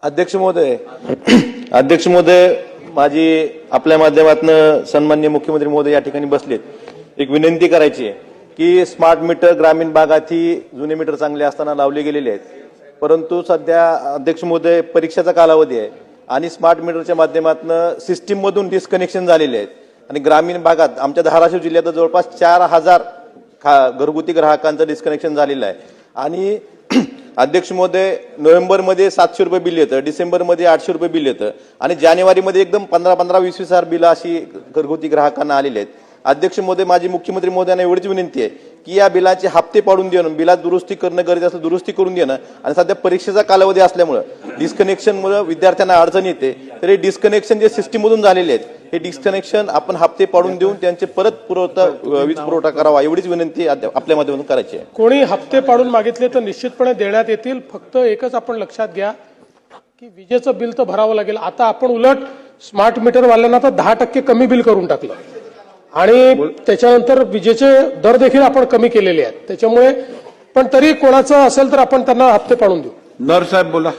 अध्यक्ष महोदय माझी आपल्या माध्यमातून सन्माननीय मुख्यमंत्री महोदय या ठिकाणी बसलेत. एक विनंती करायची आहे की स्मार्ट मीटर ग्रामीण भागातही जुने मीटर चांगले असताना लावले गेलेले आहेत, परंतु सध्या अध्यक्ष महोदय परीक्षेचा कालावधी आहे आणि स्मार्ट मीटरच्या माध्यमातून सिस्टीम मधून डिस्कनेक्शन झालेले आहेत आणि ग्रामीण भागात आमच्या धाराशिव जिल्ह्यात जवळपास 4000 घरगुती ग्राहकांचं डिस्कनेक्शन झालेलं आहे. आणि अध्यक्ष महोदय नोव्हेंबरमध्ये 700 रुपये बिल येतं, डिसेंबरमध्ये 800 रुपये बिल येतं आणि जानेवारीमध्ये एकदम 15-20 हजार बिलं अशी घरगुती ग्राहकांना आलेली आहेत. अध्यक्ष महोदय माझी मुख्यमंत्री महोदयांना एवढीच विनंती आहे की या बिलाचे हप्ते पाडून देणं, बिलात दुरुस्ती करणं गरजेचं असलं दुरुस्ती करून देणं. आणि सध्या परीक्षेचा कालावधी असल्यामुळे डिस्कनेक्शनमुळे विद्यार्थ्यांना अडचण येते, तर हे डिस्कनेक्शन जे सिस्टीममधून झालेले आहेत हे डिस्कनेक्शन आपण हप्ते पाडून देऊन त्यांचे परत वीज पुरवठा करावा एवढीच विनंती आपल्या माध्यमातून करायची आहे. कोणी हप्ते पाडून मागितले तर निश्चितपणे देण्यात येतील. फक्त एकच आपण लक्षात घ्या की विजेचं बिल तर भरावं लागेल. आता आपण उलट स्मार्ट मीटर वाल्यांना तर 10% कमी बिल करून टाकलं आणि त्याच्यानंतर विजेचे दर देखील आपण कमी केलेले आहेत. त्याच्यामुळे पण तरी कोणाचं असेल तर आपण त्यांना हप्ते पाडून देऊ. नर साहेब बोला.